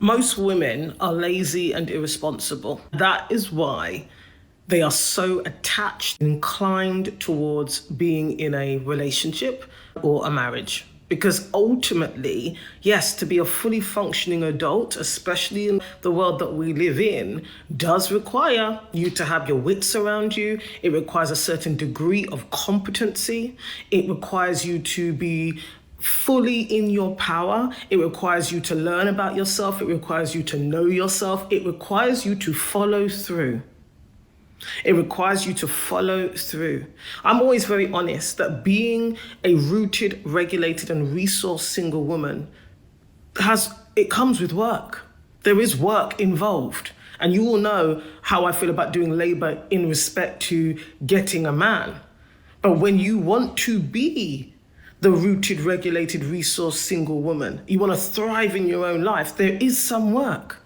Most women are lazy and irresponsible. That is why they are so attached, inclined towards being in a relationship or a marriage. Because ultimately, yes, to be a fully functioning adult, especially in the world that we live in, does require you to have your wits around you. It requires a certain degree of competency. It requires you to be fully in your power. It requires you to learn about yourself. It requires you to know yourself. It requires you to follow through. It requires you to follow through. I'm always very honest that being a rooted, regulated, and resourced single woman it comes with work. There is work involved. And you all know how I feel about doing labor in respect to getting a man. But when you want to be the rooted, regulated, resourced single woman, you want to thrive in your own life, there is some work.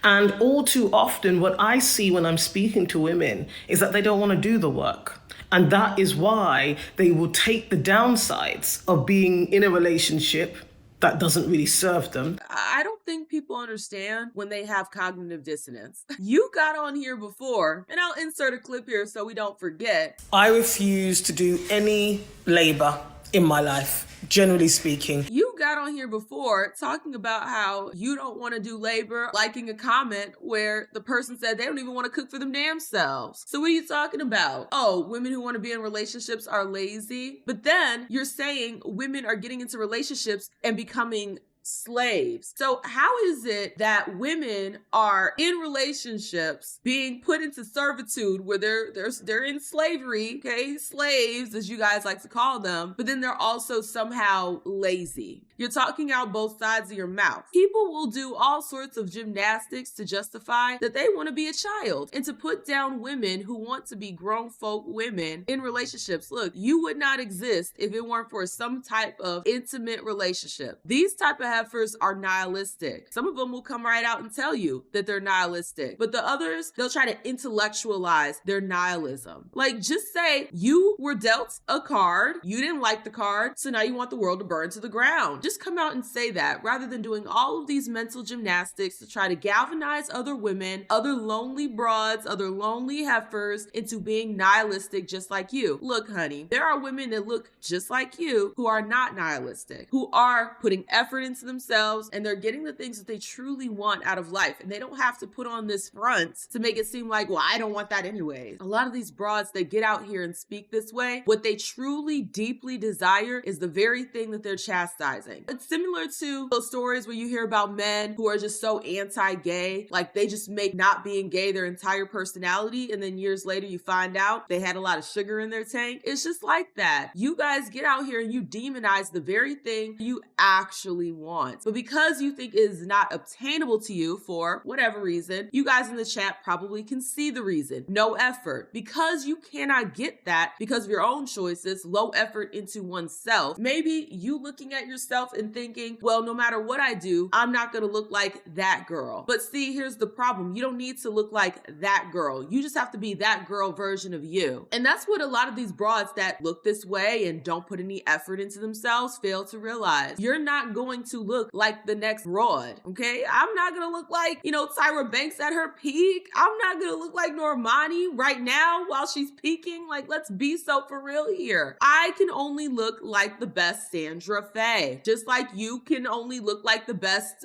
And all too often, what I see when I'm speaking to women is that they don't want to do the work. And that is why they will take the downsides of being in a relationship that doesn't really serve them. I don't think people understand when they have cognitive dissonance. You got on here before, and I'll insert a clip here so we don't forget. I refuse to do any labor in my life, generally speaking. You got on here before talking about how you don't want to do labor, liking a comment where the person said they don't even want to cook for them damn selves. So what are you talking about? Oh, women who want to be in relationships are lazy. But then you're saying women are getting into relationships and becoming slaves. So how is it that women are in relationships being put into servitude where they're in slavery, okay, slaves as you guys like to call them, but then they're also somehow lazy? You're talking out both sides of your mouth. People will do all sorts of gymnastics to justify that they want to be a child and to put down women who want to be grown folk women in relationships. Look, you would not exist if it weren't for some type of intimate relationship. These type of heifers are nihilistic. Some of them will come right out and tell you that they're nihilistic, but the others, they'll try to intellectualize their nihilism. Like, just say you were dealt a card, you didn't like the card, so now you want the world to burn to the ground. Just come out and say that rather than doing all of these mental gymnastics to try to galvanize other women, other lonely broads, other lonely heifers into being nihilistic just like you. Look, honey, there are women that look just like you who are not nihilistic, who are putting effort into themselves, and they're getting the things that they truly want out of life. And they don't have to put on this front to make it seem like, well, I don't want that anyways. A lot of these broads, they get out here and speak this way. What they truly, deeply desire is the very thing that they're chastising. It's similar to those stories where you hear about men who are just so anti-gay, like they just make not being gay their entire personality, and then years later you find out they had a lot of sugar in their tank. It's just like that. You guys get out here and you demonize the very thing you actually want. But because you think it is not obtainable to you for whatever reason, you guys in the chat probably can see the reason. No effort. Because you cannot get that because of your own choices, low effort into oneself. Maybe you looking at yourself and thinking, well, no matter what I do, I'm not going to look like that girl. But see, here's the problem. You don't need to look like that girl. You just have to be that girl version of you. And that's what a lot of these broads that look this way and don't put any effort into themselves fail to realize. You're not going to look like the next broad, okay? I'm not going to look like, Tyra Banks at her peak. I'm not going to look like Normani right now while she's peaking. Like, let's be so for real here. I can only look like the best Sandra Faye. Just like you can only look like the best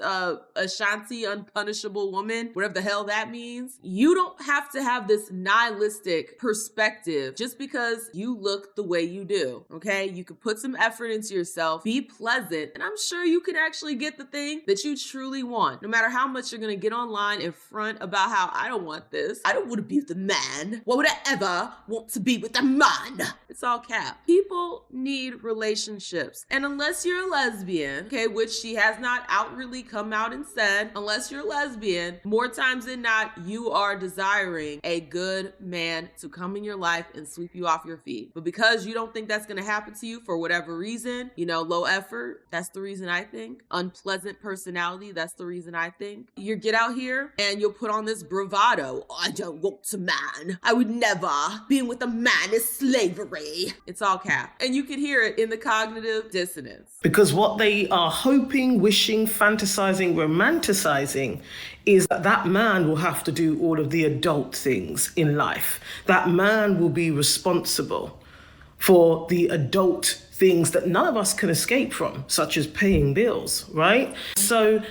Ashanti unpunishable woman, whatever the hell that means. You don't have to have this nihilistic perspective just because you look the way you do, okay? You can put some effort into yourself, be pleasant, and I'm sure you can actually get the thing that you truly want. No matter how much you're gonna get online in front about how I don't want this, I don't want to be with a man. Why would I ever want to be with a man? It's all cap. People need relationships, and unless you're a lesbian, okay, which she has not outwardly come out and said, unless you're lesbian, more times than not, you are desiring a good man to come in your life and sweep you off your feet. But because you don't think that's going to happen to you for whatever reason, low effort, that's the reason I think. Unpleasant personality, that's the reason I think. You get out here and you'll put on this bravado. Oh, I don't want a man. I would never. Being with a man is slavery. It's all cap. And you can hear it in the cognitive dissonance. Because what what they are hoping, wishing, fantasizing, romanticizing is that that man will have to do all of the adult things in life. That man will be responsible for the adult things that none of us can escape from, such as paying bills, right? So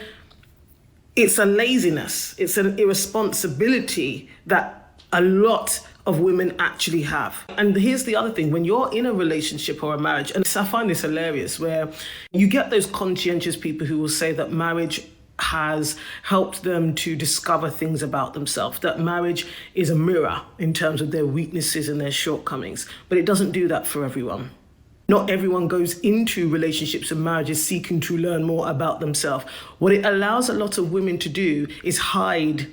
it's a laziness, it's an irresponsibility that a lot of women actually have. And here's the other thing, when you're in a relationship or a marriage, and I find this hilarious, where you get those conscientious people who will say that marriage has helped them to discover things about themselves, that marriage is a mirror in terms of their weaknesses and their shortcomings. But it doesn't do that for everyone. Not everyone goes into relationships and marriages seeking to learn more about themselves. What it allows a lot of women to do is hide.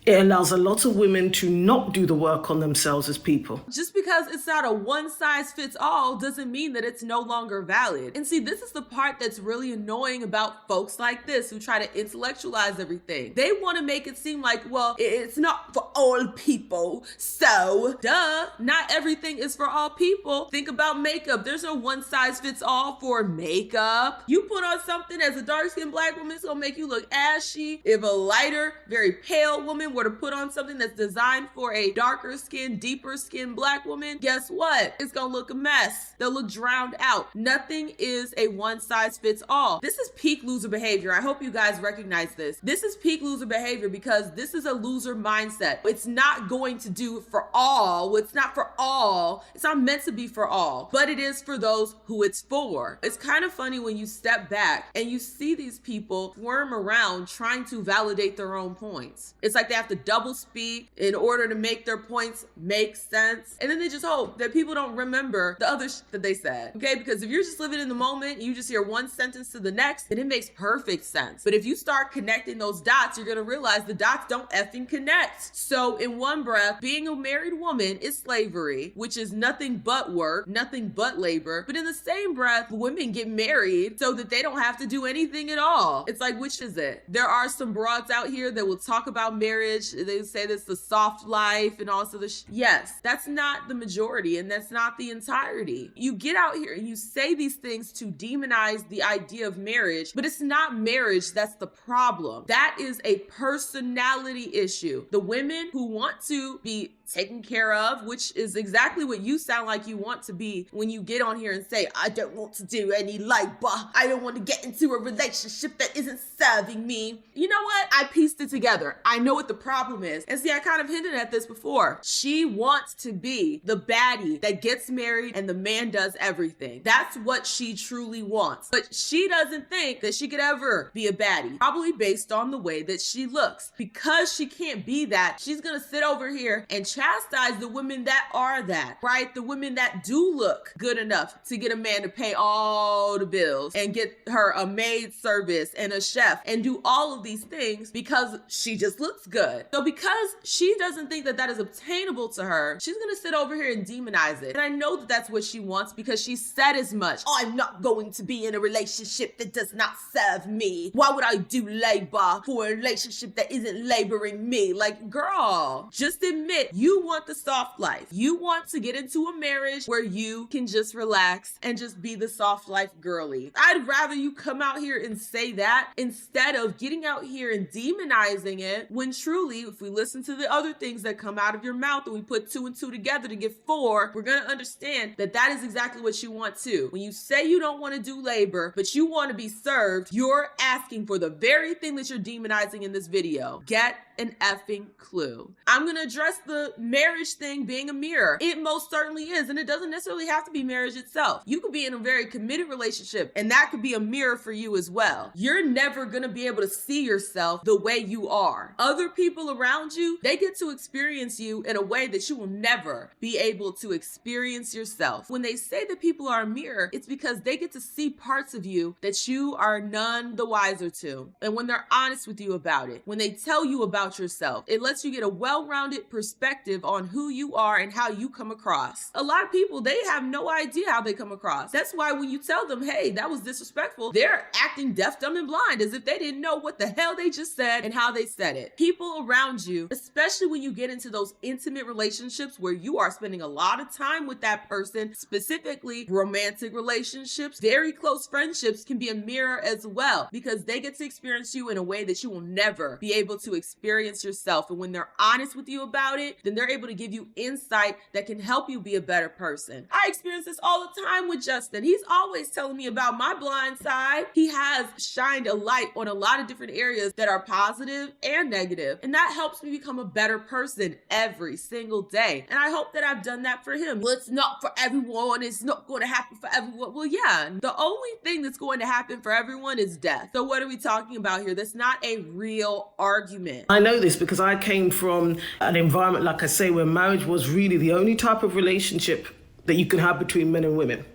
It allows a lot of women to not do the work on themselves as people. Just because it's not a one size fits all doesn't mean that it's no longer valid. And see, this is the part that's really annoying about folks like this who try to intellectualize everything. They want to make it seem like, well, it's not for all people. So, duh, not everything is for all people. Think about makeup. There's no one size fits all for makeup. You put on something as a dark-skinned black woman, it's gonna make you look ashy. If a lighter, very pale woman were to put on something that's designed for a darker skin, deeper skin black woman, guess what? It's gonna look a mess. They'll look drowned out. Nothing is a one size fits all. This is peak loser behavior. I hope you guys recognize this. This is peak loser behavior because this is a loser mindset. It's not going to do for all. It's not for all. It's not meant to be for all, but it is for those who it's for. It's kind of funny when you step back and you see these people squirm around trying to validate their own points. It's like they have to double speak in order to make their points make sense. And then they just hope that people don't remember the other that they said. Okay, because if you're just living in the moment, you just hear one sentence to the next, and it makes perfect sense. But if you start connecting those dots, you're gonna realize the dots don't effing connect. So in one breath, being a married woman is slavery, which is nothing but work, nothing but labor. But in the same breath, women get married so that they don't have to do anything at all. It's like, which is it? There are some broads out here that will talk about marriage. They say this the soft life and all this other yes, that's not the majority and that's not the entirety. You get out here and you say these things to demonize the idea of marriage, but it's not marriage that's the problem. That is a personality issue. The women who want to be taken care of, which is exactly what you sound like you want to be when you get on here and say, I don't want to do any labor. I don't want to get into a relationship that isn't serving me. You know what? I pieced it together. I know what the problem is. And see, I kind of hinted at this before. She wants to be the baddie that gets married and the man does everything. That's what she truly wants. But she doesn't think that she could ever be a baddie, probably based on the way that she looks. Because she can't be that, she's gonna sit over here and chastise the women that are that, right? The women that do look good enough to get a man to pay all the bills and get her a maid service and a chef and do all of these things because she just looks good. So because she doesn't think that that is obtainable to her, she's gonna sit over here and demonize it. And I know that that's what she wants because she said as much. Oh, I'm not going to be in a relationship that does not serve me. Why would I do labor for a relationship that isn't laboring me? Like, girl, just admit you want the soft life. You want to get into a marriage where you can just relax and just be the soft life girly. I'd rather you come out here and say that instead of getting out here and demonizing it, when truly, if we listen to the other things that come out of your mouth and we put 2 and 2 together to get 4, we're going to understand that that is exactly what you want too. When you say you don't want to do labor, but you want to be served, you're asking for the very thing that you're demonizing in this video. Get an effing clue. I'm going to address the marriage thing being a mirror. It most certainly is, and it doesn't necessarily have to be marriage itself. You could be in a very committed relationship, and that could be a mirror for you as well. You're never going to be able to see yourself the way you are. Other people around you, they get to experience you in a way that you will never be able to experience yourself. When they say that people are a mirror, it's because they get to see parts of you that you are none the wiser to. And when they're honest with you about it, when they tell you about yourself, it lets you get a well-rounded perspective perspective on who you are and how you come across. A lot of people, they have no idea how they come across. That's why when you tell them, hey, that was disrespectful, they're acting deaf, dumb, and blind as if they didn't know what the hell they just said and how they said it. People around you, especially when you get into those intimate relationships where you are spending a lot of time with that person, specifically romantic relationships, very close friendships can be a mirror as well, because they get to experience you in a way that you will never be able to experience yourself. And when they're honest with you about it, then they're able to give you insight that can help you be a better person. I experience this all the time with Justin. He's always telling me about my blind side. He has shined a light on a lot of different areas that are positive and negative, and that helps me become a better person every single day. And I hope that I've done that for him. Well, it's not for everyone. It's not going to happen for everyone. Well, yeah, the only thing that's going to happen for everyone is death. So what are we talking about here? That's not a real argument. I know this because I came from an environment, like I say, where marriage was really the only type of relationship that you can have between men and women.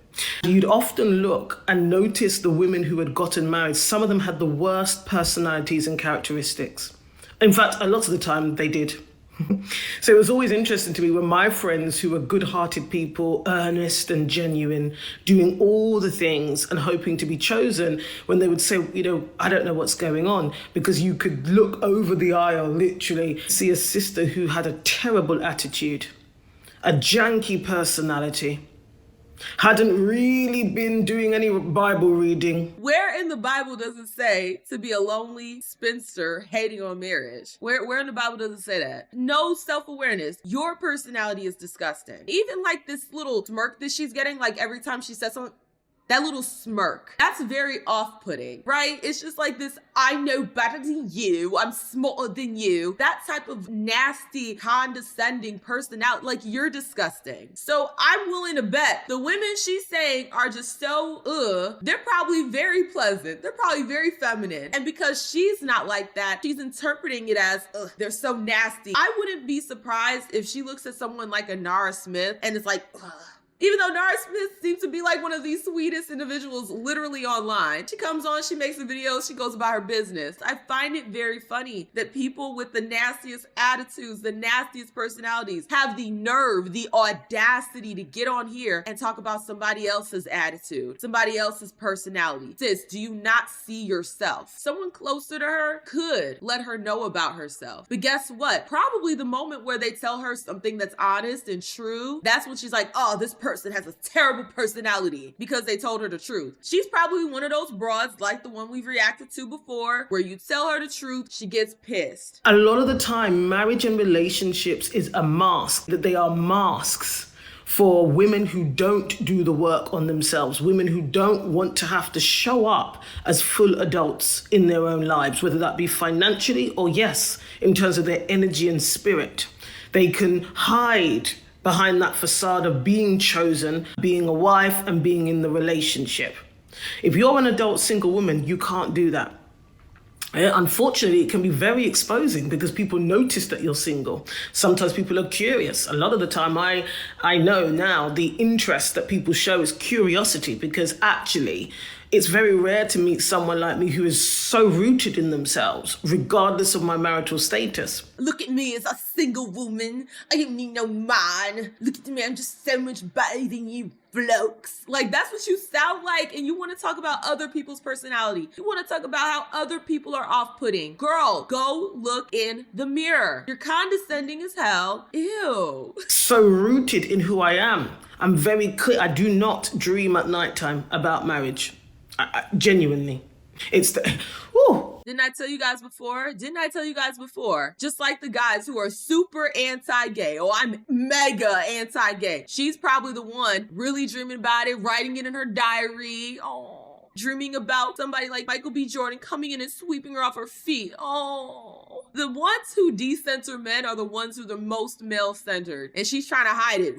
You'd often look and notice the women who had gotten married. Some of them had the worst personalities and characteristics. In fact, a lot of the time they did. So it was always interesting to me when my friends who were good-hearted people, earnest and genuine, doing all the things and hoping to be chosen, when they would say, I don't know what's going on, because you could look over the aisle, literally see a sister who had a terrible attitude, a janky personality, hadn't really been doing any Bible reading. Where in the Bible does it say to be a lonely spinster hating on marriage? Where in the Bible does it say that? No self-awareness. Your personality is disgusting. Even like this little smirk that she's getting, like every time she says something, that little smirk, that's very off-putting, right? It's just like this, I know better than you, I'm smarter than you. That type of nasty, condescending personality, like you're disgusting. So I'm willing to bet the women she's saying are just so, they're probably very pleasant. They're probably very feminine. And because she's not like that, she's interpreting it as, they're so nasty. I wouldn't be surprised if she looks at someone like a Nara Smith and it's like, ugh. Even though Nara Smith seems to be like one of the sweetest individuals literally online. She comes on, she makes a video, she goes about her business. I find it very funny that people with the nastiest attitudes, the nastiest personalities have the nerve, the audacity to get on here and talk about somebody else's attitude, somebody else's personality. Sis, do you not see yourself? Someone closer to her could let her know about herself. But guess what? Probably the moment where they tell her something that's honest and true, that's when she's like, oh, this person has a terrible personality, because they told her the truth. She's probably one of those broads like the one we've reacted to before, where you tell her the truth, she gets pissed. A lot of the time, marriage and relationships is a mask, that they are masks for women who don't do the work on themselves, women who don't want to have to show up as full adults in their own lives, whether that be financially or, yes, in terms of their energy and spirit. They can hide behind that facade of being chosen, being a wife, and being in the relationship. If you're an adult single woman, you can't do that. Unfortunately, it can be very exposing because people notice that you're single. Sometimes people are curious. A lot of the time, I know now the interest that people show is curiosity, because actually, it's very rare to meet someone like me who is so rooted in themselves, regardless of my marital status. Look at me as a single woman. I don't need no man. Look at me, I'm just so much better than you blokes. Like, that's what you sound like, and you want to talk about other people's personality. You want to talk about how other people are off-putting. Girl, go look in the mirror. You're condescending as hell. Ew. So rooted in who I am. I'm very clear. I do not dream at nighttime about marriage. I genuinely. It's the, whew. Didn't I tell you guys before? Just like the guys who are super anti-gay. Oh, I'm mega anti-gay. She's probably the one really dreaming about it, writing it in her diary. Oh. Dreaming about somebody like Michael B. Jordan coming in and sweeping her off her feet. Oh. The ones who decenter men are the ones who are the most male-centered. And she's trying to hide it.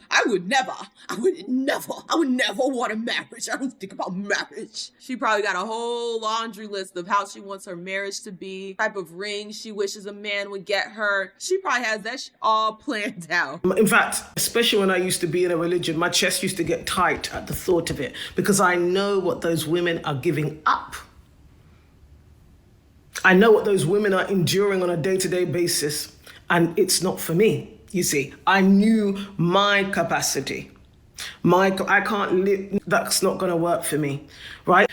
I would never want a marriage. I don't think about marriage. She probably got a whole laundry list of how she wants her marriage to be, type of ring she wishes a man would get her. She probably has that all planned out. In fact, especially when I used to be in a religion, my chest used to get tight at the thought of it, because I know what those women are giving up. I know what those women are enduring on a day-to-day basis, and it's not for me. You see, I knew my capacity. I can't live, that's not going to work for me, right?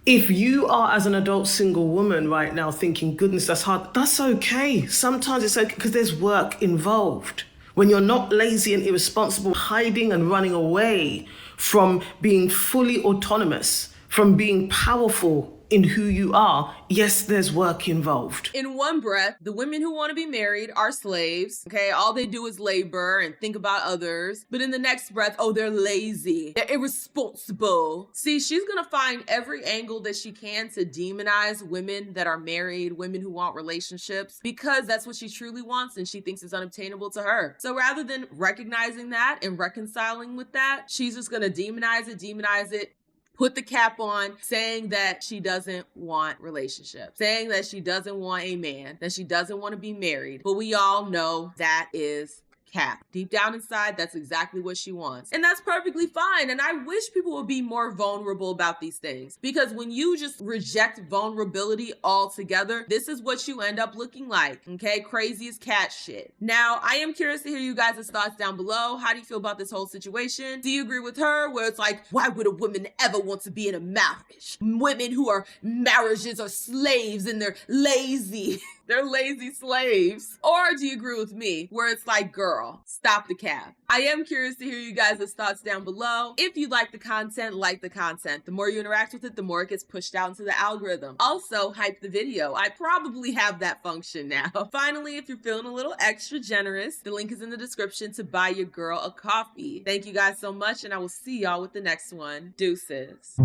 If you are, as an adult single woman right now, thinking, goodness, that's hard, that's okay. Sometimes it's okay because there's work involved. When you're not lazy and irresponsible, hiding and running away from being fully autonomous, from being powerful in who you are, yes, there's work involved. In one breath, the women who want to be married are slaves. Okay, all they do is labor and think about others. But in the next breath, oh, they're lazy, they're irresponsible. See, she's gonna find every angle that she can to demonize women that are married, women who want relationships, because that's what she truly wants and she thinks is unobtainable to her. So rather than recognizing that and reconciling with that, she's just gonna demonize it, put the cap on, saying that she doesn't want relationships, saying that she doesn't want a man, that she doesn't want to be married. But we all know that is cap. Deep down inside, that's exactly what she wants. And that's perfectly fine. And I wish people would be more vulnerable about these things, because when you just reject vulnerability altogether, this is what you end up looking like. Okay, crazy as cat shit. Now, I am curious to hear you guys' thoughts down below. How do you feel about this whole situation? Do you agree with her where it's like, why would a woman ever want to be in a marriage? Women who are marriages are slaves and they're lazy. They're lazy slaves. Or do you agree with me where it's like, girl, stop the cap? I am curious to hear you guys' thoughts down below. If you like the content, like the content. The more you interact with it, the more it gets pushed out into the algorithm. Also, hype the video. I probably have that function now. Finally, if you're feeling a little extra generous, the link is in the description to buy your girl a coffee. Thank you guys so much, and I will see y'all with the next one. Deuces.